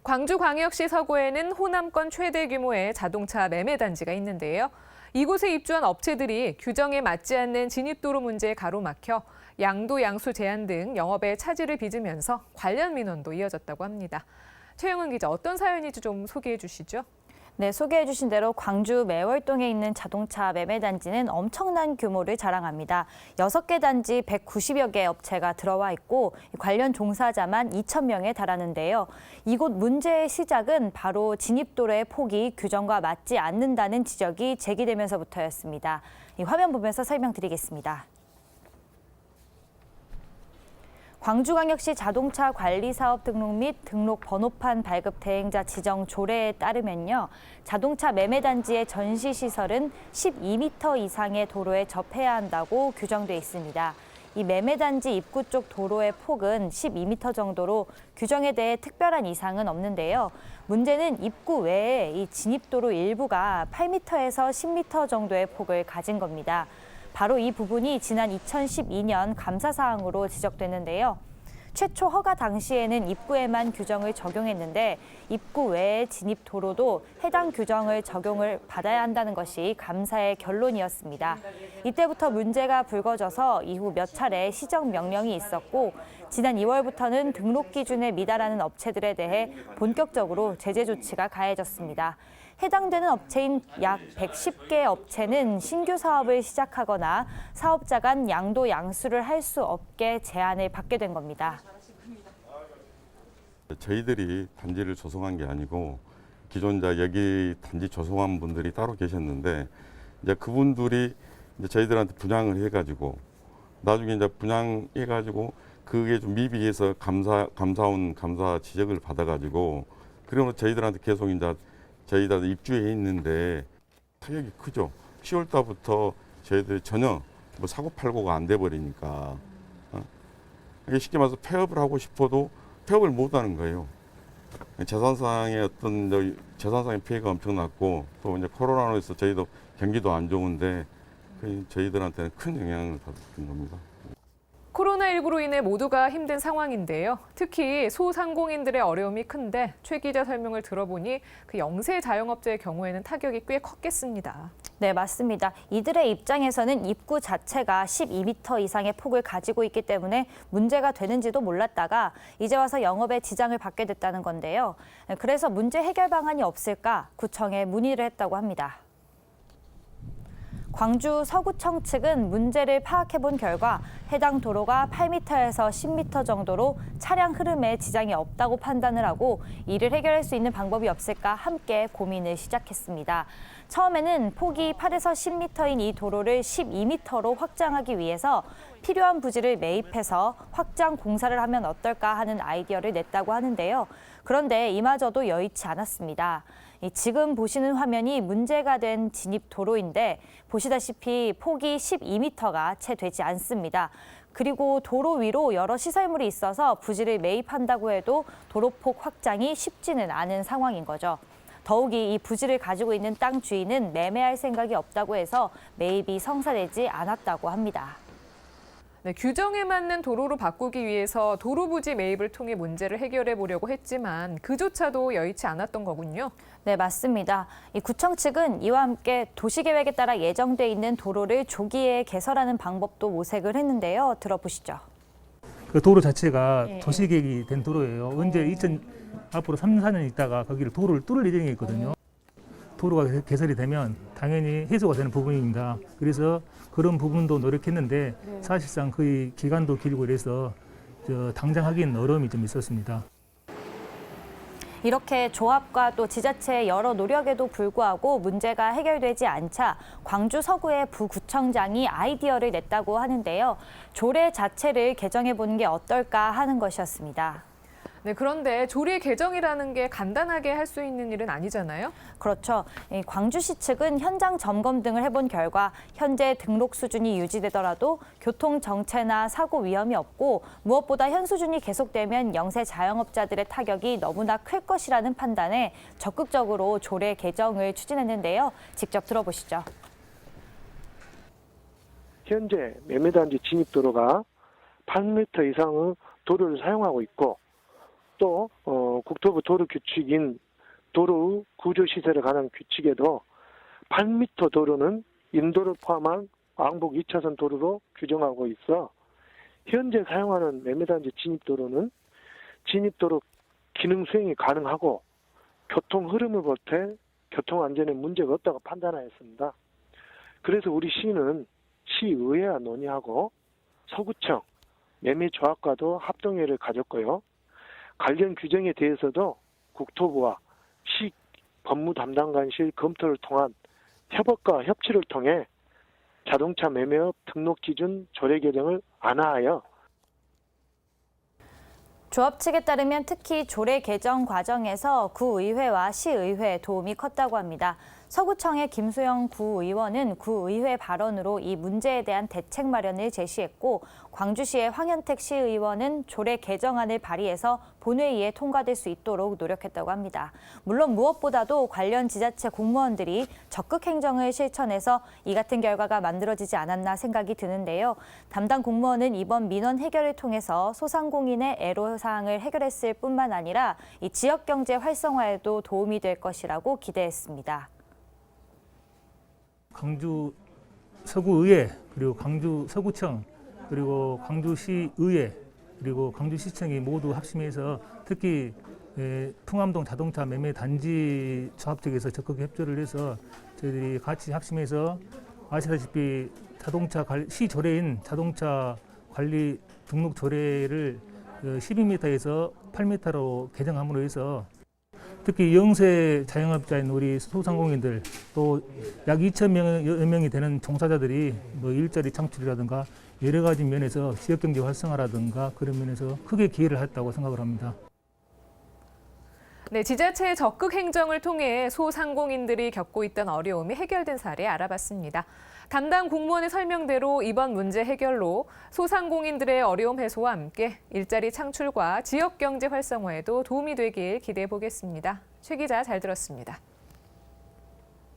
광주광역시 서구에는 호남권 최대 규모의 자동차 매매 단지가 있는데요. 이곳에 입주한 업체들이 규정에 맞지 않는 진입도로 문제에 가로막혀 양도 양수 제한 등 영업에 차질을 빚으면서 관련 민원도 이어졌다고 합니다. 최영은 기자, 어떤 사연인지 좀 소개해 주시죠. 네, 소개해 주신 대로 광주 매월동에 있는 자동차 매매 단지는 엄청난 규모를 자랑합니다. 6개 단지 190여 개 업체가 들어와 있고 관련 종사자만 2,000명에 달하는데요. 이곳 문제의 시작은 바로 진입도로의 폭이 규정과 맞지 않는다는 지적이 제기되면서부터였습니다. 이 화면 보면서 설명드리겠습니다. 광주광역시 자동차 관리사업 등록 및 등록 번호판 발급 대행자 지정 조례에 따르면요. 자동차 매매단지의 전시시설은 12m 이상의 도로에 접해야 한다고 규정돼 있습니다. 이 매매단지 입구 쪽 도로의 폭은 12m 정도로 규정에 대해 특별한 이상은 없는데요. 문제는 입구 외에 이 진입도로 일부가 8m에서 10m 정도의 폭을 가진 겁니다. 바로 이 부분이 지난 2012년 감사사항으로 지적됐는데요. 최초 허가 당시에는 입구에만 규정을 적용했는데 입구 외의 진입 도로도 해당 규정을 적용을 받아야 한다는 것이 감사의 결론이었습니다. 이때부터 문제가 불거져서 이후 몇 차례 시정 명령이 있었고 지난 2월부터는 등록 기준에 미달하는 업체들에 대해 본격적으로 제재 조치가 가해졌습니다. 해당되는 업체인 약 110개 업체는 신규 사업을 시작하거나 사업자 간 양도 양수를 할 수 없게 제한을 받게 된 겁니다. 저희들이 단지를 조성한 게 아니고 기존 여기 단지 조성한 분들이 따로 계셨는데 이제 그분들이 이제 저희들한테 분양을 해가지고 나중에 이제 분양해가지고 그게 좀 미비해서 감사 지적을 받아가지고 그러면 저희들한테 계속 이제 저희들 입주해 있는데 타격이 크죠. 10월 달부터 저희들이 전혀 뭐 사고팔고가 안 돼 버리니까 이게 쉽게 말해서 폐업을 하고 싶어도 폐업을 못 하는 거예요. 재산상의 재산상의 피해가 엄청났고 또 이제 코로나로 해서 저희도 경기도 안 좋은데 저희들한테는 큰 영향을 받은 겁니다. 코로나19로 인해 모두가 힘든 상황인데요. 특히 소상공인들의 어려움이 큰데 최 기자 설명을 들어보니 그 영세 자영업자의 경우에는 타격이 꽤 컸겠습니다. 네, 맞습니다. 이들의 입장에서는 입구 자체가 12m 이상의 폭을 가지고 있기 때문에 문제가 되는지도 몰랐다가 이제 와서 영업에 지장을 받게 됐다는 건데요. 그래서 문제 해결 방안이 없을까 구청에 문의를 했다고 합니다. 광주 서구청 측은 문제를 파악해본 결과 해당 도로가 8m에서 10m 정도로 차량 흐름에 지장이 없다고 판단을 하고 이를 해결할 수 있는 방법이 없을까 함께 고민을 시작했습니다. 처음에는 폭이 8에서 10m인 이 도로를 12m로 확장하기 위해서 필요한 부지를 매입해서 확장 공사를 하면 어떨까 하는 아이디어를 냈다고 하는데요. 그런데 이마저도 여의치 않았습니다. 지금 보시는 화면이 문제가 된 진입 도로인데 보시다시피 폭이 12m가 채 되지 않습니다. 그리고 도로 위로 여러 시설물이 있어서 부지를 매입한다고 해도 도로폭 확장이 쉽지는 않은 상황인 거죠. 더욱이 이 부지를 가지고 있는 땅 주인은 매매할 생각이 없다고 해서 매입이 성사되지 않았다고 합니다. 네, 규정에 맞는 도로로 바꾸기 위해서 도로 부지 매입을 통해 문제를 해결해 보려고 했지만 그조차도 여의치 않았던 거군요. 네, 맞습니다. 이 구청 측은 이와 함께 도시계획에 따라 예정돼 있는 도로를 조기에 개설하는 방법도 모색을 했는데요. 들어보시죠. 그 도로 자체가 도시계획이 된 도로예요. 언제 앞으로 3, 4년 있다가 거기를 도로를 뚫을 예정이 있거든요. 도로가 개설이 되면 당연히 해소가 되는 부분입니다. 그래서 그런 부분도 노력했는데 사실상 거의 기간도 길고 이래서 당장 하기는 어려움이 좀 있었습니다. 이렇게 조합과 또 지자체의 여러 노력에도 불구하고 문제가 해결되지 않자 광주 서구의 부구청장이 아이디어를 냈다고 하는데요. 조례 자체를 개정해 보는 게 어떨까 하는 것이었습니다. 네, 그런데 조례 개정이라는 게 간단하게 할 수 있는 일은 아니잖아요. 그렇죠. 광주시 측은 현장 점검 등을 해본 결과 현재 등록 수준이 유지되더라도 교통 정체나 사고 위험이 없고 무엇보다 현 수준이 계속되면 영세 자영업자들의 타격이 너무나 클 것이라는 판단에 적극적으로 조례 개정을 추진했는데요. 직접 들어보시죠. 현재 매매단지 진입도로가 8m 이상의 도로를 사용하고 있고 또 국토부 도로 규칙인 도로 구조 시설에 관한 규칙에도 8m 도로는 인도를 포함한 왕복 2차선 도로로 규정하고 있어 현재 사용하는 매매단지 진입도로는 진입도로 기능 수행이 가능하고 교통 흐름을 볼 때 교통 안전에 문제가 없다고 판단하였습니다. 그래서 우리 시는 시의회와 논의하고 서구청, 매매조합과도 합동회의를 가졌고요. 관련 규정에 대해서도 국토부와 시 법무 담당관실 검토를 통한 협업과 협치를 통해 자동차 매매업 등록 기준 조례 개정을 안하하여 조합 측에 따르면 특히 조례 개정 과정에서 구의회와 시의회 도움이 컸다고 합니다. 서구청의 김수영 구의원은 구의회 발언으로 이 문제에 대한 대책 마련을 제시했고 광주시의 황현택 시의원은 조례 개정안을 발의해서 본회의에 통과될 수 있도록 노력했다고 합니다. 물론 무엇보다도 관련 지자체 공무원들이 적극 행정을 실천해서 이 같은 결과가 만들어지지 않았나 생각이 드는데요. 담당 공무원은 이번 민원 해결을 통해서 소상공인의 애로사항을 해결했을 뿐만 아니라 이 지역경제 활성화에도 도움이 될 것이라고 기대했습니다. 광주 서구의회, 그리고 광주 서구청, 그리고 광주시의회, 그리고 광주시청이 모두 합심해서 특히 풍암동 자동차 매매 단지 조합 측에서 적극 협조를 해서 저희들이 같이 합심해서 아시다시피 시 조례인 자동차 관리 등록 조례를 12m에서 8m로 개정함으로 해서 특히 영세 자영업자인 우리 소상공인들 또 약 2,000여 명이 되는 종사자들이 뭐 일자리 창출이라든가 여러 가지 면에서 지역경제 활성화라든가 그런 면에서 크게 기여를 했다고 생각을 합니다. 네, 지자체의 적극 행정을 통해 소상공인들이 겪고 있던 어려움이 해결된 사례 알아봤습니다. 담당 공무원의 설명대로 이번 문제 해결로 소상공인들의 어려움 해소와 함께 일자리 창출과 지역 경제 활성화에도 도움이 되길 기대해 보겠습니다. 최 기자 잘 들었습니다.